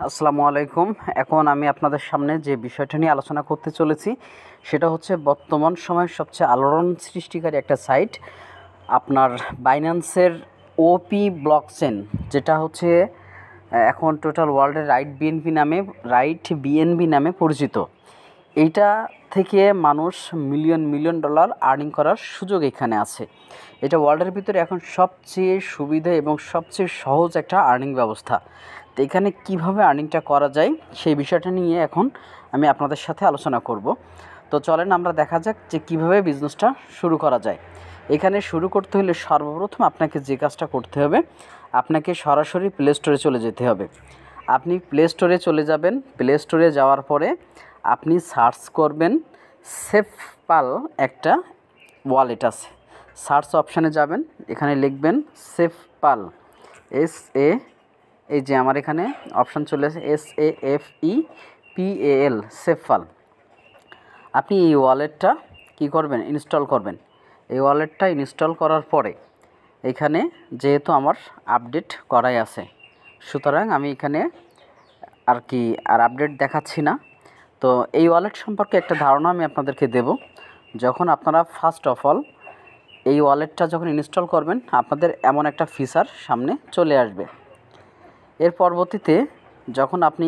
আসসালামু আলাইকুম। এখন আমি আপনাদের সামনে যে বিষয়টা নিয়ে আলোচনা করতে চলেছি সেটা হচ্ছে বর্তমান সময়ের সবচেয়ে আলোড়ন সৃষ্টিকারী একটা সাইট আপনার বাইন্যান্সের ওপি ব্লকচেন, যেটা হচ্ছে এখন টোটাল ওয়ার্ল্ডের রাইট বিএনবি নামে পরিচিত। এইটা থেকে মানুষ মিলিয়ন মিলিয়ন ডলার আর্নিং করার সুযোগ এখানে আছে। এটা ওয়ার্ল্ডের ভিতরে এখন সবচেয়ে সুবিধা এবং সবচেয়ে সহজ একটা আর্নিং ব্যবস্থা। তো এখানে কীভাবে আর্নিংটা করা যায় সেই বিষয়টা নিয়ে এখন আমি আপনাদের সাথে আলোচনা করব। তো চলেন আমরা দেখা যাক যে কীভাবে বিজনেসটা শুরু করা যায়। এখানে শুরু করতে হলে সর্বপ্রথম আপনাকে যে কাজটা করতে হবে, আপনাকে সরাসরি প্লে স্টোরে চলে যেতে হবে। আপনি প্লে স্টোরে চলে যাবেন। প্লে স্টোরে যাওয়ার পরে আপনি সার্চ করবেন সেফপাল, একটা ওয়ালেট আছে। সার্চ অপশানে যাবেন, এখানে লিখবেন সেফপাল, এই যে আমার এখানে অপশান চলে আসে SAFEPAL, সেফপাল। আপনি এই ওয়ালেটটা কী করবেন, ইনস্টল করবেন। এই ওয়ালেটটা ইনস্টল করার পরে এখানে যেহেতু আমার আপডেট করাই আছে, সুতরাং আমি এখানে আর আপডেট দেখাচ্ছি না। তো এই ওয়ালেট সম্পর্কে একটা ধারণা আমি আপনাদেরকে দেব। যখন আপনারা ফার্স্ট অফ অল এই ওয়ালেটটা যখন ইনস্টল করবেন, আপনাদের এমন একটা ফিচার সামনে চলে আসবে। এর পরবর্তীতে যখন আপনি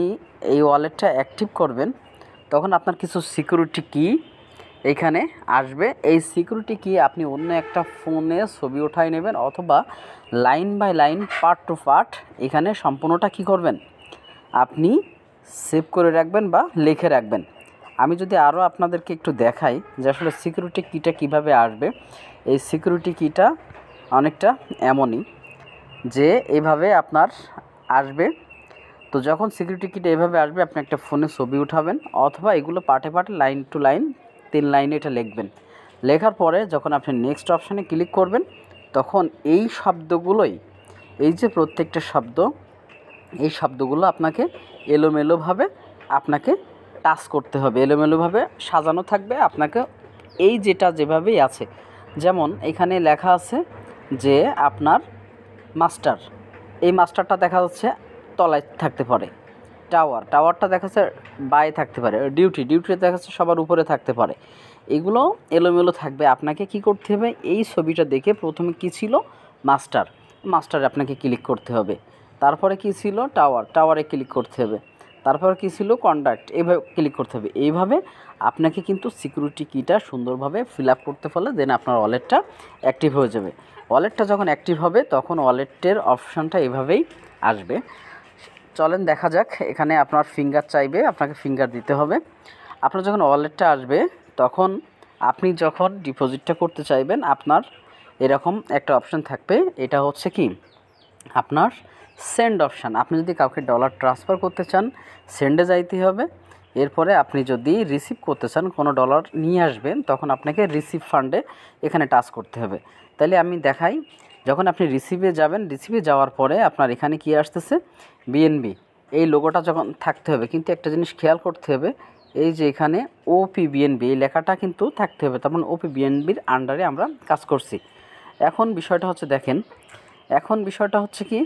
এই ওয়ালেটটা অ্যাক্টিভ করবেন, তখন আপনার কিছু সিকিউরিটি কি এইখানে আসবে। এই সিকিউরিটি কি আপনি অন্য একটা ফোনে ছবি ওঠায় নেবেন, অথবা line by line, part to part এখানে সম্পূর্ণটা কী করবেন, আপনি সেভ করে রাখবেন বা লিখে রাখবেন। আমি যদি আরও আপনাদেরকে একটু দেখাই যে আসলে সিকিউরিটি কিটা কীভাবে আসবে। এই সিকিউরিটি কিটা অনেকটা এমনই যে এইভাবে আপনার আসবে। তো যখন সিকিউরিটি কিটা এভাবে আসবে, আপনি একটা ফোনে ছবি উঠাবেন, অথবা এগুলো পার্টে পার্টে লাইন টু লাইন 3 লাইনে এটা লিখবেন। লেখার পরে যখন আপনি নেক্সট অপশানে ক্লিক করবেন, তখন এই শব্দগুলোই, এই যে প্রত্যেকটা শব্দ, এই শব্দগুলো আপনাকে এলোমেলোভাবে আপনাকে টাচ করতে হবে, এলোমেলোভাবে সাজানো থাকবে। আপনাকে এই যেভাবেই আছে, যেমন এখানে লেখা আছে যে আপনার মাস্টার, এই মাস্টারটা দেখা যাচ্ছে তলায় থাকতে পারে, টাওয়ারটা দেখা যাচ্ছে বায়ে থাকতে পারে, ডিউটিতে দেখা যাচ্ছে সবার উপরে থাকতে পারে। এগুলো এলোমেলো থাকবে। আপনাকে কি করতে হবে, এই ছবিটা দেখে প্রথমে কি ছিল, মাস্টারে আপনাকে ক্লিক করতে হবে। তারপরে কি ছিল, টাওয়ারে ক্লিক করতে হবে। তারপরে কি ছিল, কন্ডাক্ট, এইভাবে ক্লিক করতে হবে। এইভাবে আপনাকে কিন্তু সিকিউরিটি কিটা সুন্দরভাবে ফিল আপ করতে পারলে দেন আপনার ওয়ালেটটা অ্যাক্টিভ হয়ে যাবে। ওয়ালেটটা যখন অ্যাক্টিভ হবে, তখন ওয়ালেটের অপশানটা এভাবেই আসবে। চলেন দেখা যাক। এখানে আপনার ফিঙ্গার চাইবে, আপনাকে ফিঙ্গার দিতে হবে। আপনার যখন ওয়ালেটটা আসবে, তখন আপনি যখন ডিপোজিটটা করতে চাইবেন, আপনার এরকম একটা অপশান থাকবে। এটা হচ্ছে কি আপনার সেন্ড অপশান। আপনি যদি কাউকে ডলার ট্রান্সফার করতে চান, সেন্ডে যাইতে হবে। এরপরে আপনি যদি রিসিভ করতে চান, কোনো ডলার নিয়ে আসবেন, তখন আপনাকে রিসিভ ফান্ডে এখানে টাচ করতে হবে। তাহলে আমি দেখাই, যখন আপনি রিসিভে যাবেন, রিসিভে যাওয়ার পরে আপনার এখানে কি আসতেছে, বিএনবি, এই লোগোটা যখন থাকতে হবে। কিন্তু একটা জিনিস খেয়াল করতে হবে, এই যে এখানে ওপি বিএনবি এই লেখাটা কিন্তু থাকতে হবে। তার মানে ওপি বিএনবির আন্ডারে আমরা কাজ করছি। এখন বিষয়টা হচ্ছে কি,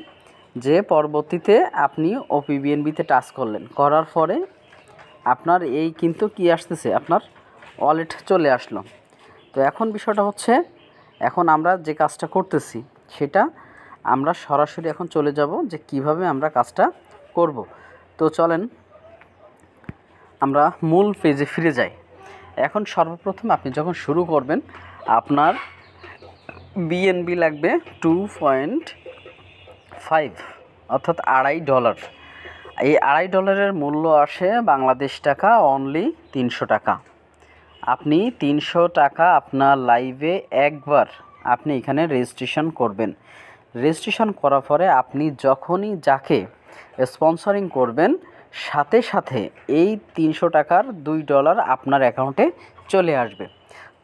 যে পরবর্তীতে আপনি ওপি বিএনবিতে টাচ করলেন, করার পরে আপনার এই কিন্তু কি আসতেছে, আপনার ওয়ালেট চলে আসলো। তো এখন বিষয়টা হচ্ছে, এখন আমরা যে কাজটা করতেছি সেটা আমরা সরাসরি এখন চলে যাব যে কিভাবে আমরা কাজটা করব। তো চলেন আমরা মূল পেজে ফিরে যাই। এখন সর্বপ্রথম আপনি যখন শুরু করবেন, আপনার বিএনবি লাগবে 2.5, অর্থাৎ $2.5। এই $2.5 মূল্য আসে বাংলাদেশ টাকা অনলি 300 টাকা। আপনি 300 টাকা আপনার লাইভে একবার আপনি এখানে রেজিস্ট্রেশন করবেন। রেজিস্ট্রেশন করার পরে আপনি যখনই যাকে স্পন্সরিং করবেন, সাথে সাথে এই 300 টাকার $2 আপনার অ্যাকাউন্টে চলে আসবে।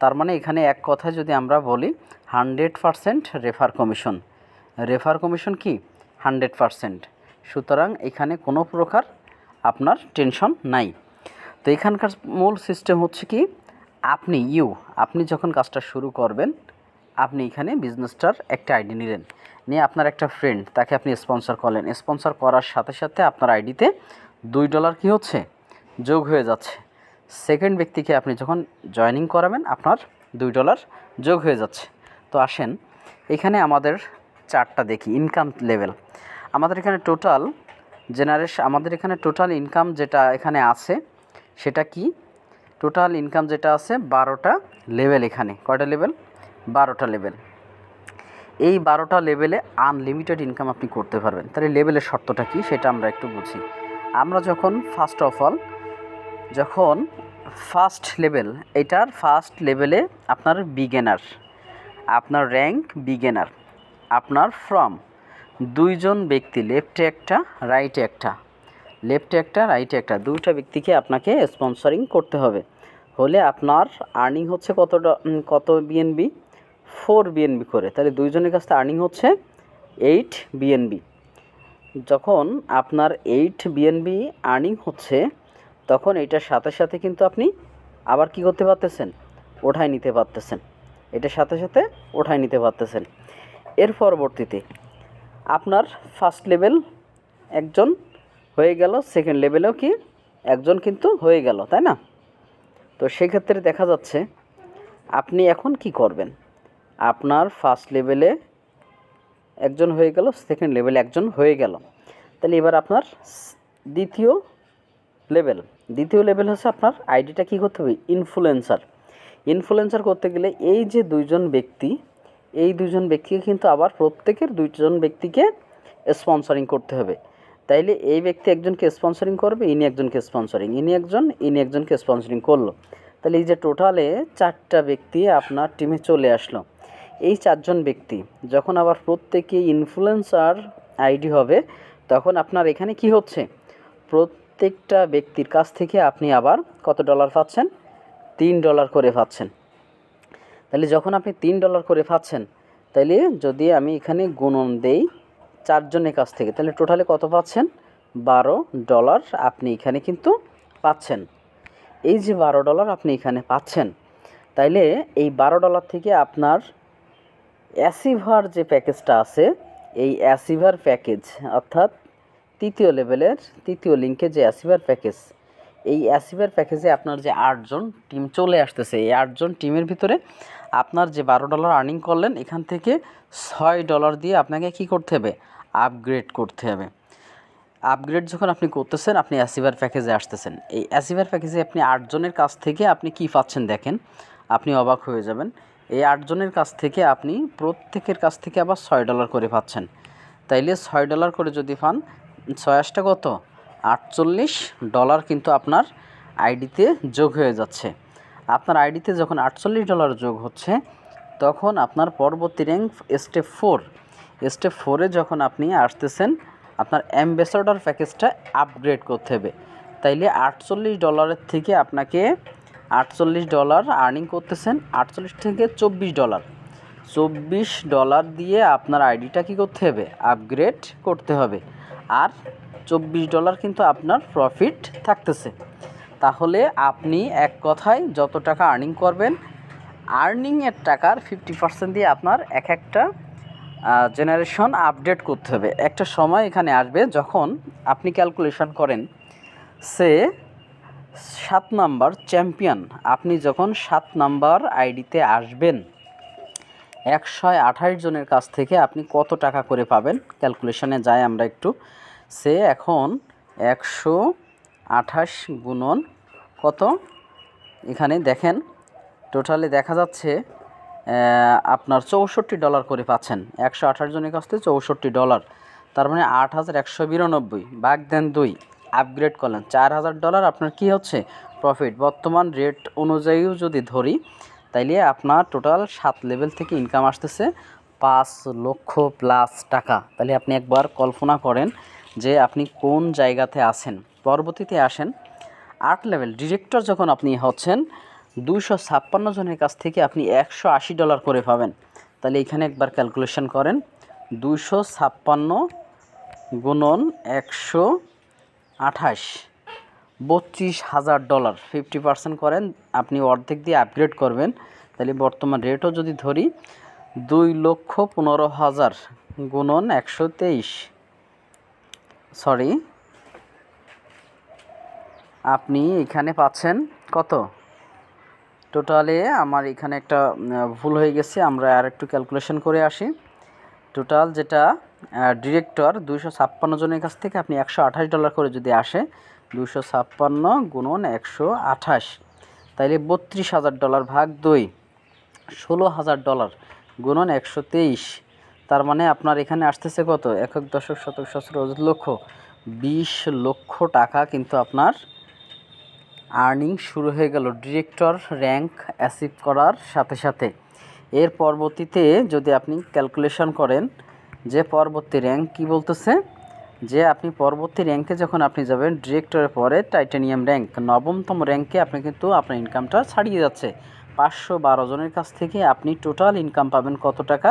তার মানে এখানে এক কথায় যদি আমরা বলি 100% রেফার কমিশন কি 100%। সুতরাং এখানে কোনো প্রকার আপনার টেনশন নাই। তো এখানকার মূল সিস্টেম হচ্ছে কি, আপনি যখন কাজটা শুরু করবেন, আপনি এখানে বিজনেসটার একটা আইডি নিলেন। নিয়ে আপনার একটা ফ্রেন্ড, তাকে আপনি স্পন্সর করলেন। স্পন্সর করার সাথে সাথে আপনার আইডিতে $2 কী হচ্ছে, যোগ হয়ে যাচ্ছে। সেকেন্ড ব্যক্তিকে আপনি যখন জয়েনিং করাবেন আপনার $2 যোগ হয়ে যাচ্ছে। তো আসেন এখানে আমাদের চার্টটা দেখি, ইনকাম লেভেল। আমাদের এখানে টোটাল আমাদের এখানে টোটাল ইনকাম যেটা এখানে আছে সেটা কি, টোটাল ইনকাম যেটা আছে 12টা লেভেল। এখানে কয়টা লেভেল, 12টা লেভেল। এই 12টা লেভেলে আনলিমিটেড ইনকাম আপনি করতে পারবেন। তাহলে লেভেলের শর্তটা কি সেটা আমরা একটু বুঝি। আমরা যখন ফার্স্ট লেভেল, এটার ফার্স্ট লেভেলে আপনার বিগিনার, আপনার র্যাঙ্ক বিগিনার, আপনার ফ্রম 2জন ব্যক্তি, লেফটে একটা রাইটে একটা, দুইটা ব্যক্তিকে আপনাকে স্পন্সরিং করতে হবে। হলে আপনার আর্নিং হচ্ছে কত বিএনবি, 4 বিএনবি করে। তাহলে 2জনের কাছ থেকে আর্নিং হচ্ছে 8 বিএনবি। যখন আপনার 8 বিএনবি আর্নিং হচ্ছে তখন এটার সাথে সাথে কিন্তু আপনি আবার কি করতে পারতেছেন, ওঠায় নিতে পারতেছেন। এটার সাথে সাথে ওঠায় নিতে পারতেছেন। এর পরবর্তীতে আপনার ফার্স্ট লেভেল একজন হয়ে গেল, সেকেন্ড লেভেলেও কি একজন কিন্তু হয়ে গেল, তাই না? তো সেক্ষেত্রে দেখা যাচ্ছে আপনি এখন কি করবেন, আপনার ফার্স্ট লেভেলে একজন হয়ে গেল, সেকেন্ড লেভেলে একজন হয়ে গেল। তাহলে এবার আপনার দ্বিতীয় লেভেল হচ্ছে আপনার আইডিটা কী করতে হবে, ইনফ্লুয়েন্সার করতে গেলে এই যে 2জন ব্যক্তি, এই 2জন ব্যক্তিকে কিন্তু আবার প্রত্যেকের 2জন ব্যক্তিকে স্পন্সরিং করতে হবে। তাইলে এই ব্যক্তি একজনকে স্পন্সরিং করবে, ইনি একজনকে স্পন্সরিং করলো। তাহলে এই যে টোটালে 4টা ব্যক্তি আপনার টিমে চলে আসলো। এই 4জন ব্যক্তি যখন আবার প্রত্যেকে ইনফ্লুয়েন্সার আইডি হবে তখন আপনার এখানে কি হচ্ছে, প্রত্যেকটা ব্যক্তির কাছ থেকে আপনি আবার কত ডলার পাচ্ছেন, $3 করে পাচ্ছেন। তাহলে যখন আপনি $3 করে পাচ্ছেন, তাইলে যদি আমি এখানে গুণন দেই 4জনের কাছ থেকে, তাহলে টোটালে কত পাচ্ছেন, $12 আপনি এখানে কিন্তু পাচ্ছেন। এই যে $12 আপনি এখানে পাচ্ছেন, তাইলে এই $12 থেকে আপনার অ্যাচিভার যে প্যাকেজটা আছে, এই অ্যাচিভার প্যাকেজ অর্থাৎ তৃতীয় লেভেলের তৃতীয় লিঙ্কে যে অ্যাচিভার প্যাকেজ, এই অ্যাচিভার প্যাকেজে আপনার যে 8জন টিম চলে আসতেছে, এই 8জন টিমের ভিতরে আপনার যে $12 আর্নিং করলেন এখান থেকে $6 দিয়ে আপনাকে কি করতে হবে, আপগ্রেড করতে হবে। আপগ্রেড যখন আপনি করতেছেন আপনি অ্যাচিভার প্যাকেজে আসতেছেন। এই অ্যাচিভার প্যাকেজে আপনি 8জনের কাছ থেকে আপনি কি পাচ্ছেন দেখেন, আপনি অবাক হয়ে যাবেন। এই 8জনের কাছ থেকে আপনি প্রত্যেকের কাছ থেকে আবার $6 করে পাচ্ছেন। তাইলে $6 করে যদি পান, 6 কত, $48 কিন্তু আপনার আইডিতে যোগ হয়ে যাচ্ছে। আপনার আইডিতে যখন $48 যোগ হচ্ছে তখন আপনার পরবর্তী র্যাঙ্ক স্টেপ 4-এ যখন আপনি আসতেছেন আপনার অ্যাম্বাসেডর প্যাকেজটা আপগ্রেড করতে হবে। তাইলে $48 থেকে আপনাকে $48 আর্নিং করতেছেন, 48 থেকে $24 দিয়ে আপনার আইডিটা কী করতে হবে, আপগ্রেড করতে হবে। আর $24 কিন্তু আপনার প্রফিট থাকতেছে। তাহলে আপনি এক কথায় যত টাকা আর্নিং করবেন, আর্নিংয়ের টাকার 50% দিয়ে আপনার একটা জেনারেশন আপডেট করতে হবে। একটা সময় এখানে আসবে যখন আপনি ক্যালকুলেশন করেন, সে 7 নাম্বার চ্যাম্পিয়ন, আপনি যখন 7 নাম্বার আইডিতে আসবেন 128 জনের কাছ থেকে আপনি কত টাকা করে পাবেন, ক্যালকুলেশনে যাই আমরা একটু। সে এখন 128 গুণন কত, এখানে দেখেন টোটালে দেখা যাচ্ছে আপনার $64 করে পাচ্ছেন। 128 জনের কাছ থেকে $64, তার মানে 8192 ভাগ দেন 2, আপগ্রেড করলেন $4000 আপনার কি হচ্ছে প্রফিট। বর্তমান রেট অনুযায়ীও যদি ধরি তাইলে আপনার টোটাল 7 লেভেল থেকে ইনকাম আসতেছে 5 লক্ষ প্লাস টাকা। তাহলে আপনি একবার কল্পনা করেন যে আপনি কোন জায়গাতে আছেন। পরবর্তীতে আসেন 8 লেভেল ডিরেক্টর, যখন আপনি হচ্ছেন 256 জনের কাছ থেকে আপনি $180 করে পাবেন। তাহলে এখানে একবার ক্যালকুলেশন করেন, 256 গুণন 128, $32,000, 50% করেন, আপনি অর্ধেক দিয়ে আপগ্রেড করবেন। তাহলে বর্তমান রেটও যদি ধরি 2,15,000 গুণন 123, সরি আপনি এখানে পাচ্ছেন কত, টোটালে আমার এখানে একটা ভুল হয়ে গেছে, আমরা আর একটু ক্যালকুলেশন করে আসি। টোটাল যেটা ডিরেক্টর 256 জনের কাছ থেকে আপনি $128 করে যদি আসে, 256 গুণন 128, তাইলে $32,000 ভাগ 2, $16,000 গুণন 123, তার মানে আপনার এখানে আসতেছে কত, একক দশক শতক সহস্র অযুত লক্ষ, 20 লক্ষ টাকা কিন্তু আপনার আর্নিং শুরু হয়ে গেল ডিরেক্টর র্যাঙ্ক অ্যাচিভ করার সাথে সাথে। এর পরবর্তীতে যদি আপনি ক্যালকুলেশন করেন যে পরবর্তী র্যাঙ্ক কি বলতেছে, যে আপনি পরবর্তী র্যাঙ্কে যখন আপনি যাবেন ডিরেক্টরের পরে টাইটানিয়াম র্যাঙ্ক 9তম র্যাঙ্কে আপনি কিন্তু আপনার ইনকামটা ছাড়িয়ে যাচ্ছে। 512 জনের কাছ থেকে আপনি টোটাল ইনকাম পাবেন কত টাকা,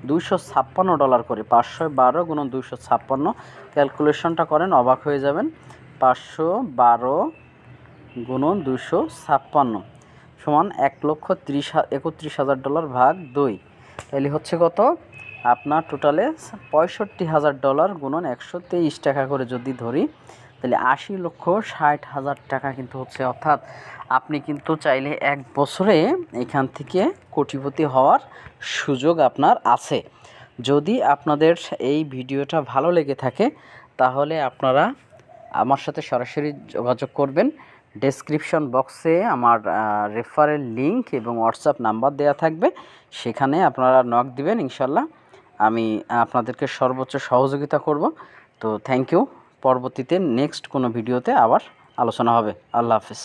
$256 করে। 512 গুণন 256, ক্যালকুলেশনটা করেন অবাক হয়ে যাবেন। 512 গুণন 256 সমান $1,31,000 ভাগ 2, তাহলে হচ্ছে কত আপনার টোটালে $65,000 গুণন 123 টাকা করে যদি ধরি, তাহলে 80,60,000 টাকা কিন্তু হচ্ছে। অর্থাৎ আপনি কিন্তু চাইলে 1 বছরে এখান থেকে কোটিপতি হওয়ার সুযোগ আপনার আছে। যদি আপনাদের এই ভিডিওটা ভালো লেগে থাকে তাহলে আপনারা আমার সাথে সরাসরি যোগাযোগ করবেন। ডেসক্রিপশন বক্সে আমার রেফারেল লিংক এবং হোয়াটসঅ্যাপ নাম্বার দেওয়া থাকবে, সেখানে আপনারা নক দিবেন, ইনশাল্লাহ আমি আপনাদেরকে সর্বোচ্চ সহযোগিতা করব। তো থ্যাংক ইউ, পরবর্তীতে নেক্সট কোনো ভিডিওতে আবার আলোচনা হবে। আল্লাহ হাফিজ।